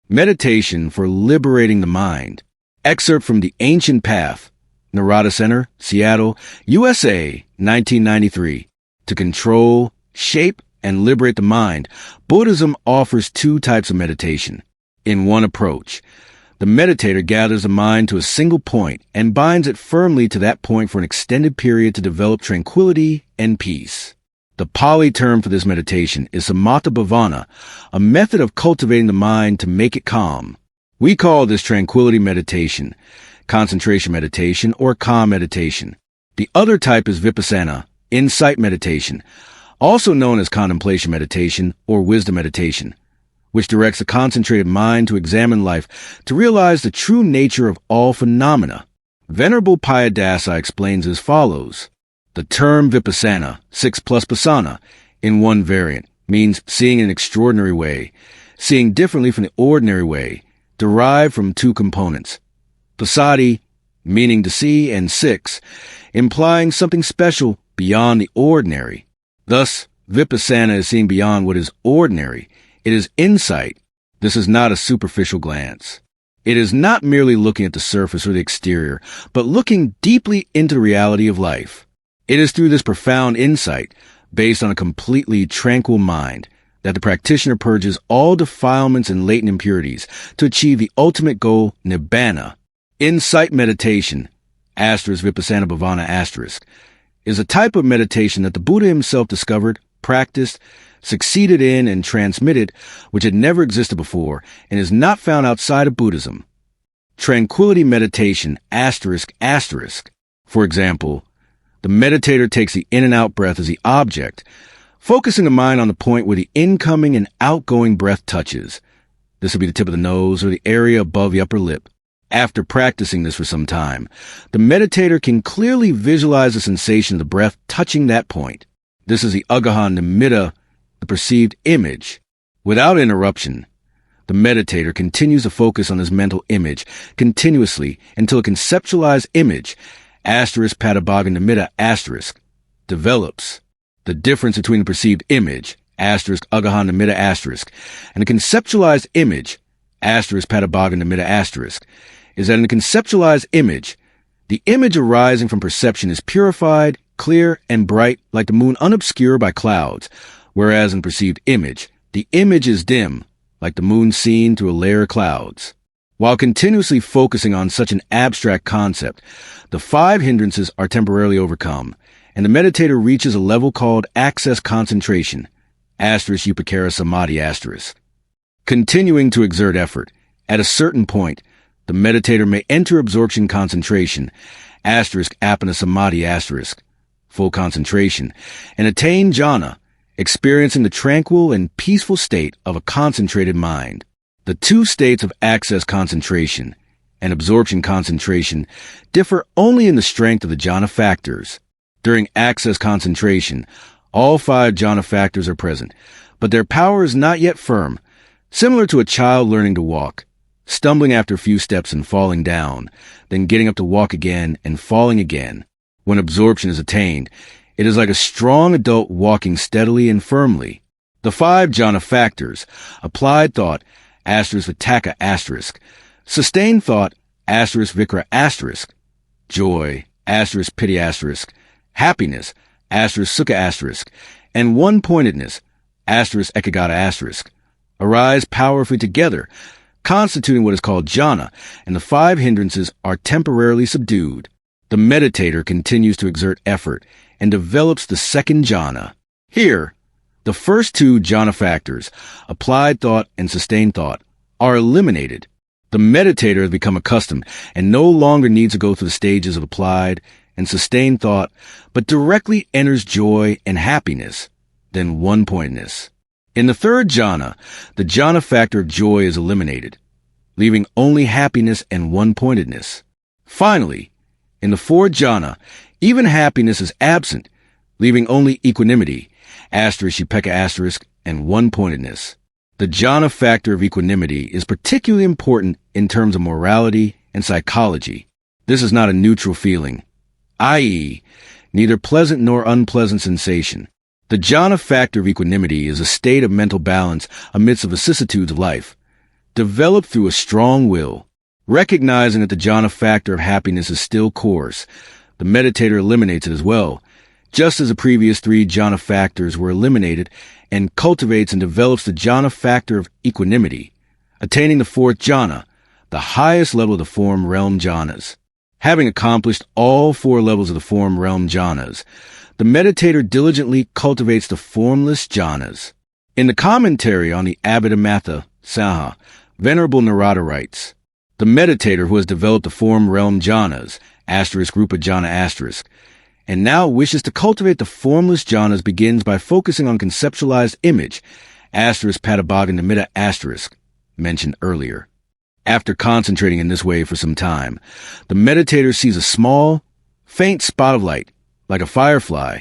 Meditation for Liberating the Mind. Excerpt from The Ancient Path, Narada Center, Seattle, USA, 1993. To control, shape, and liberate the mind, Buddhism offers two types of meditation. In one approach, the meditator gathers the mind to a single point and binds it firmly to that point for an extended period to develop tranquility and peace. The Pali term for this meditation is Samatha Vipassana, a method of cultivating the mind to make it calm. We call this Tranquility Meditation, Concentration Meditation, or Calm Meditation. The other type is Vipassana, Insight Meditation, also known as Contemplation Meditation or Wisdom Meditation, which directs a concentrated mind to examine life to realize the true nature of all phenomena. Venerable Payadasa explains as follows. The term Vipassana, 6 plus Passana, in one variant, means seeing in an extraordinary way, seeing differently from the ordinary way, derived from two components. Passaddhi, meaning to see, and 6, implying something special beyond the ordinary. Thus, Vipassana is seeing beyond what is ordinary. It is insight. This is not a superficial glance. It is not merely looking at the surface or the exterior, but looking deeply into the reality of life. It is through this profound insight, based on a completely tranquil mind, that the practitioner purges all defilements and latent impurities to achieve the ultimate goal, nibbana. Insight meditation, Vipassana Bhavana is a type of meditation that the Buddha himself discovered, practiced, succeeded in, and transmitted, which had never existed before and is not found outside of Buddhism. Tranquility meditation, for example, the meditator takes the in and out breath as the object, focusing the mind on the point where the incoming and outgoing breath touches. This would be the tip of the nose or the area above the upper lip. After practicing this for some time, the meditator can clearly visualize the sensation of the breath touching that point. This is the agaha nimitta, the perceived image. Without interruption, the meditator continues to focus on this mental image continuously until a conceptualized image, padabhaga nimitta, develops. The difference between the perceived image, agaha nimitta, and the conceptualized image, padabhaga nimitta, is that in the conceptualized image, the image arising from perception is purified, clear, and bright like the moon unobscured by clouds, whereas in perceived image, the image is dim, like the moon seen through a layer of clouds. While continuously focusing on such an abstract concept, the 5 hindrances are temporarily overcome, and the meditator reaches a level called access concentration, upakara samadhi, Continuing to exert effort, at a certain point, the meditator may enter absorption concentration, appana samadhi, full concentration, and attain jhana, experiencing the tranquil and peaceful state of a concentrated mind. The two states of access concentration and absorption concentration differ only in the strength of the jhana factors. During access concentration, all 5 jhana factors are present, but their power is not yet firm, similar to a child learning to walk, stumbling after a few steps and falling down, then getting up to walk again and falling again. When absorption is attained, it is like a strong adult walking steadily and firmly. The 5 jhana factors, applied thought, vitakka, sustained thought, vikara, joy, piti, happiness, sukha, and one-pointedness, ekagata, arise powerfully together, constituting what is called jhana, and the 5 hindrances are temporarily subdued. The meditator continues to exert effort and develops the second jhana. Here, the first 2 jhana factors, applied thought and sustained thought, are eliminated. The meditator has become accustomed and no longer needs to go through the stages of applied and sustained thought, but directly enters joy and happiness, then one-pointedness. In the third jhana, the jhana factor of joy is eliminated, leaving only happiness and one-pointedness. Finally, in the fourth jhana, even happiness is absent, leaving only equanimity, upekka, and one-pointedness. The jhana factor of equanimity is particularly important in terms of morality and psychology. This is not a neutral feeling, i.e., neither pleasant nor unpleasant sensation. The jhana factor of equanimity is a state of mental balance amidst the vicissitudes of life. developed through a strong will. Recognizing that the jhana factor of happiness is still coarse, the meditator eliminates it as well, just as the previous three jhana factors were eliminated, and cultivates and develops the jhana factor of equanimity, attaining the fourth jhana, the highest level of the form realm jhanas. Having accomplished all four levels of the form realm jhanas, the meditator diligently cultivates the formless jhanas. In the commentary on the Abhidhamma Saha, Venerable Narada writes, "The meditator who has developed the form realm jhanas, rupa jhana and now wishes to cultivate the formless jhanas begins by focusing on conceptualized image, padabhaga mentioned earlier. After concentrating in this way for some time, the meditator sees a small, faint spot of light, like a firefly,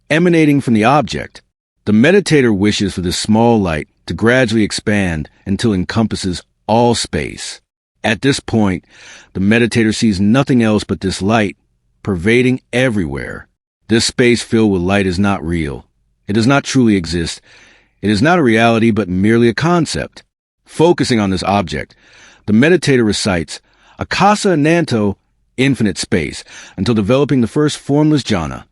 emanating from the object. The meditator wishes for this small light to gradually expand until it encompasses all space. At this point, the meditator sees nothing else but this light, pervading everywhere. This space filled with light is not real. It does not truly exist. It is not a reality, but merely a concept. Focusing on this object, the meditator recites Akasa Ananto, infinite space, until developing the first formless jhana,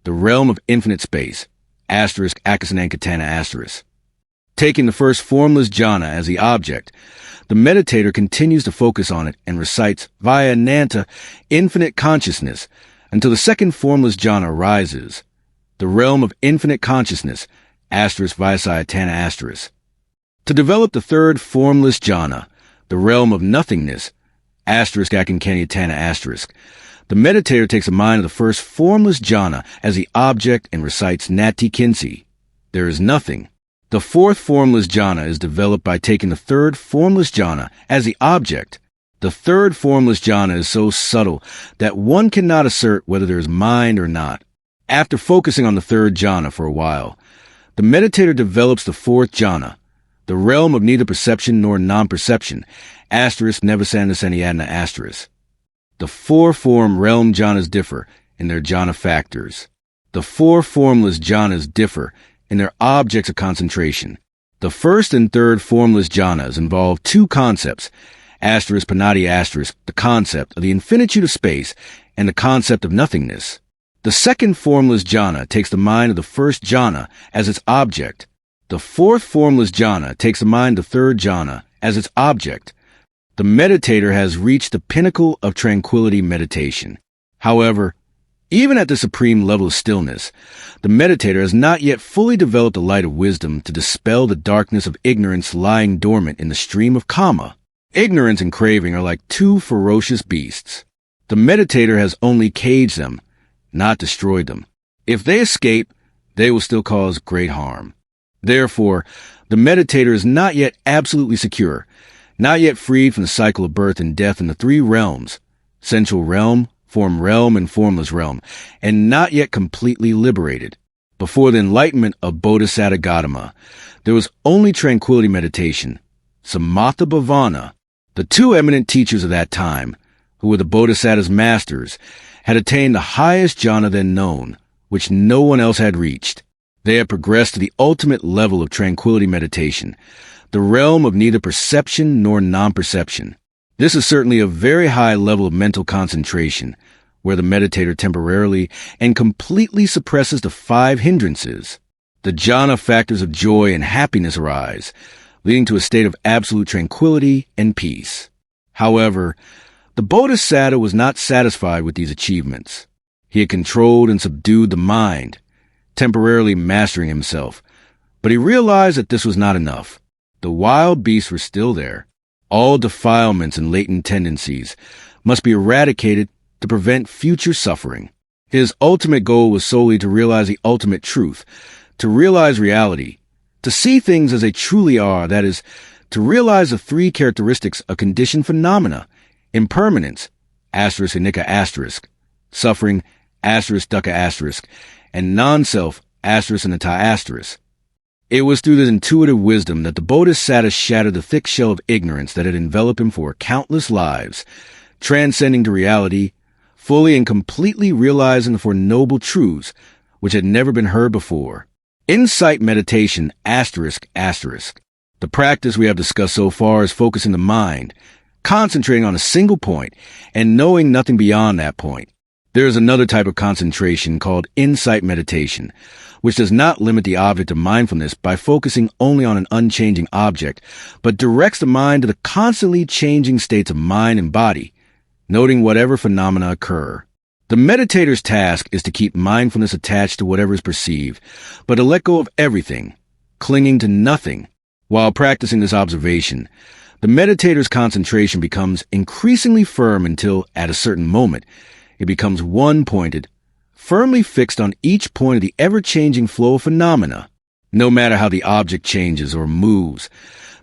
the realm of infinite space, ****. Taking the first formless jhana as the object, the meditator continues to focus on it and recites via Nanta, infinite consciousness, until the second formless jhana arises, the realm of infinite consciousness, ****. To develop the third formless jhana, the realm of nothingness, ****. The meditator takes a mind of the first formless jhana as the object and recites Nati Kinsi. There is nothing. The fourth formless jhana is developed by taking the third formless jhana as the object. The third formless jhana is so subtle that one cannot assert whether there is mind or not. After focusing on the third jhana for a while, the meditator develops the fourth jhana, the realm of neither perception nor non-perception, ****. The four form realm jhanas differ in their jhana factors. The four formless jhanas differ in their objects of concentration. The first and third formless jhanas involve two concepts, ****, the concept of the infinitude of space and the concept of nothingness. The second formless jhana takes the mind of the first jhana as its object. The fourth formless jhana takes the mind of the third jhana as its object. The meditator has reached the pinnacle of tranquility meditation. However, even at the supreme level of stillness, the meditator has not yet fully developed the light of wisdom to dispel the darkness of ignorance lying dormant in the stream of kama. Ignorance and craving are like two ferocious beasts. The meditator has only caged them, not destroyed them. If they escape, they will still cause great harm. Therefore, the meditator is not yet absolutely secure, not yet freed from the cycle of birth and death in the three realms, sensual realm, form realm, and formless realm, and not yet completely liberated. Before the enlightenment of Bodhisattva Gautama, there was only tranquility meditation, Samatha Vipassana. The two eminent teachers of that time, who were the Bodhisattva's masters, had attained the highest jhana then known, which no one else had reached. They had progressed to the ultimate level of tranquility meditation, the realm of neither perception nor non-perception. This is certainly a very high level of mental concentration, where the meditator temporarily and completely suppresses the five hindrances. The jhana factors of joy and happiness arise, leading to a state of absolute tranquility and peace. However, the Bodhisattva was not satisfied with these achievements. He had controlled and subdued the mind, temporarily mastering himself, but he realized that this was not enough. The wild beasts were still there. All defilements and latent tendencies must be eradicated to prevent future suffering. His ultimate goal was solely to realize the ultimate truth, to realize reality, to see things as they truly are, that is, to realize the three characteristics of conditioned phenomena: impermanence, ***, suffering, ***, and non-self, ***. It was through this intuitive wisdom that the Bodhisattva shattered the thick shell of ignorance that had enveloped him for countless lives, transcending to reality, fully and completely realizing the Four Noble Truths, which had never been heard before. Insight meditation, ***. The practice we have discussed so far is focusing the mind, concentrating on a single point, and knowing nothing beyond that point. There is another type of concentration called insight meditation, which does not limit the object of mindfulness by focusing only on an unchanging object, but directs the mind to the constantly changing states of mind and body, noting whatever phenomena occur. The meditator's task is to keep mindfulness attached to whatever is perceived, but to let go of everything, clinging to nothing. While practicing this observation, the meditator's concentration becomes increasingly firm until, at a certain moment, it becomes one-pointed, firmly fixed on each point of the ever-changing flow of phenomena. No matter how the object changes or moves,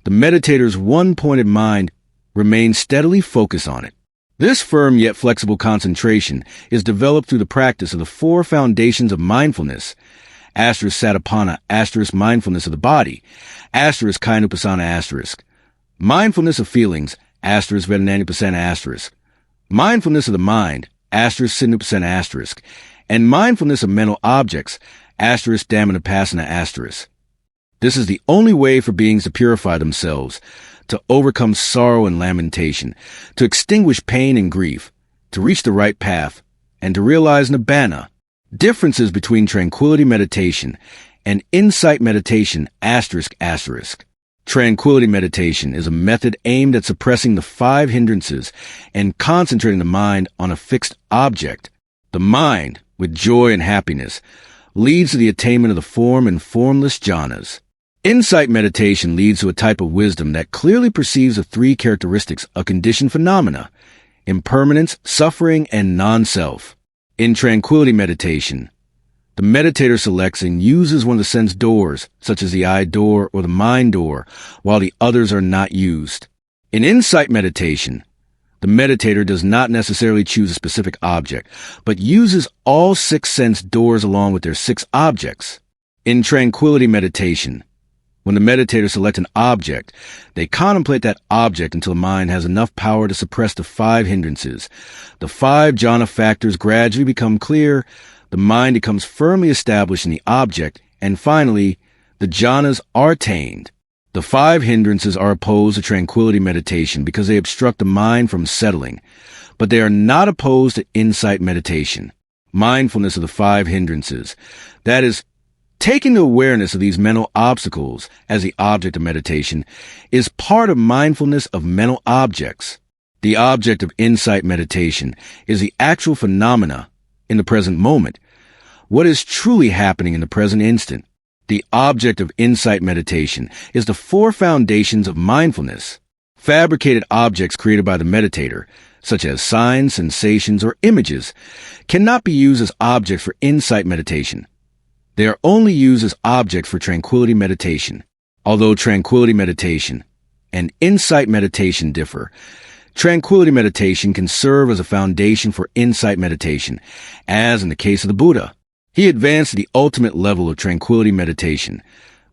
the meditator's one-pointed mind remains steadily focused on it. This firm yet flexible concentration is developed through the practice of the four foundations of mindfulness, *Satipana, mindfulness of the body, *Kainupassana, mindfulness of feelings, *Vedananupassana, mindfulness of the mind, *Sinupassana, and mindfulness of mental objects, *Dhammanapassana. This is the only way for beings to purify themselves, to overcome sorrow and lamentation, to extinguish pain and grief, to reach the right path, and to realize nibbana. Differences between tranquility meditation and insight meditation, ***. Tranquility meditation is a method aimed at suppressing the 5 hindrances and concentrating the mind on a fixed object. The mind, with joy and happiness, leads to the attainment of the form and formless jhanas. Insight meditation leads to a type of wisdom that clearly perceives the 3 characteristics of conditioned phenomena: impermanence, suffering, and non-self. In tranquility meditation, the meditator selects and uses one of the sense doors, such as the eye door or the mind door, while the others are not used. In insight meditation, the meditator does not necessarily choose a specific object, but uses all 6 sense doors along with their 6 objects. In tranquility meditation, when the meditator selects an object, they contemplate that object until the mind has enough power to suppress the 5 hindrances. The 5 jhana factors gradually become clear, the mind becomes firmly established in the object, and finally, the jhanas are attained. The 5 hindrances are opposed to tranquility meditation because they obstruct the mind from settling, but they are not opposed to insight meditation. Mindfulness of the 5 hindrances, that is, taking the awareness of these mental obstacles as the object of meditation, is part of mindfulness of mental objects. The object of insight meditation is the actual phenomena in the present moment, what is truly happening in the present instant. The object of insight meditation is the 4 foundations of mindfulness. Fabricated objects created by the meditator, such as signs, sensations, or images, cannot be used as objects for insight meditation. They are only used as objects for tranquility meditation. Although tranquility meditation and insight meditation differ, tranquility meditation can serve as a foundation for insight meditation, as in the case of the Buddha. He advanced to the ultimate level of tranquility meditation,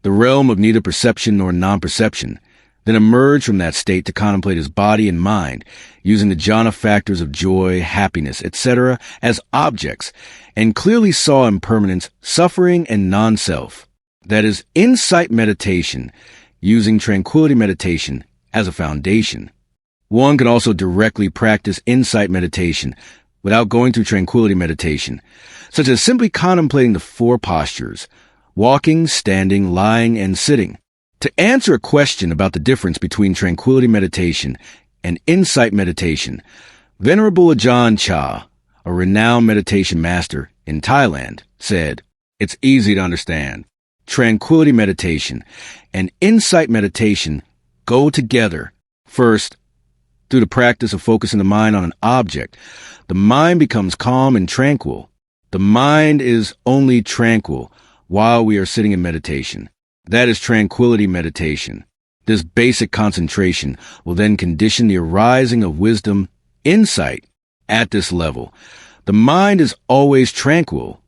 the realm of neither perception nor non-perception, then emerged from that state to contemplate his body and mind, using the jhana factors of joy, happiness, etc. as objects, and clearly saw impermanence, suffering, and non-self. That is, insight meditation, using tranquility meditation as a foundation. One can also directly practice insight meditation without going through tranquility meditation, such as simply contemplating the 4 postures: walking, standing, lying, and sitting. To answer a question about the difference between tranquility meditation and insight meditation, Venerable Ajahn Chah, a renowned meditation master in Thailand, said, "It's easy to understand. Tranquility meditation and insight meditation go together. First, through the practice of focusing the mind on an object, the mind becomes calm and tranquil. The mind is only tranquil while we are sitting in meditation. That is tranquility meditation. This basic concentration will then condition the arising of wisdom, insight. At this level, the mind is always tranquil,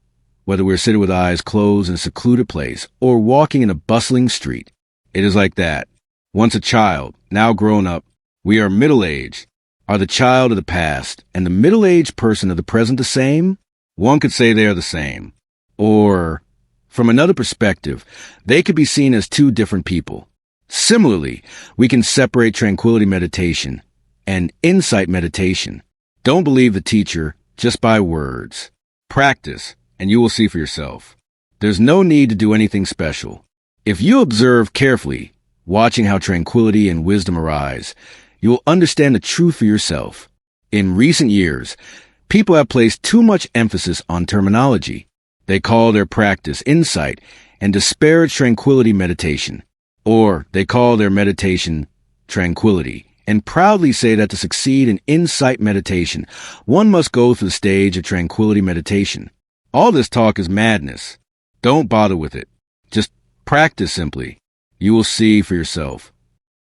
whether we're sitting with eyes closed in a secluded place or walking in a bustling street. It is like that. Once a child, now grown up, we are middle-aged. Are the child of the past and the middle-aged person of the present the same? One could say they are the same. Or, from another perspective, they could be seen as 2 different people. Similarly, we can separate tranquility meditation and insight meditation. Don't believe the teacher just by words. Practice, and you will see for yourself. There's no need to do anything special. If you observe carefully, watching how tranquility and wisdom arise, you will understand the truth for yourself. In recent years, people have placed too much emphasis on terminology. They call their practice insight and disparage tranquility meditation. Or they call their meditation tranquility and proudly say that to succeed in insight meditation, one must go through the stage of tranquility meditation. All this talk is madness. Don't bother with it. Just practice simply. You will see for yourself.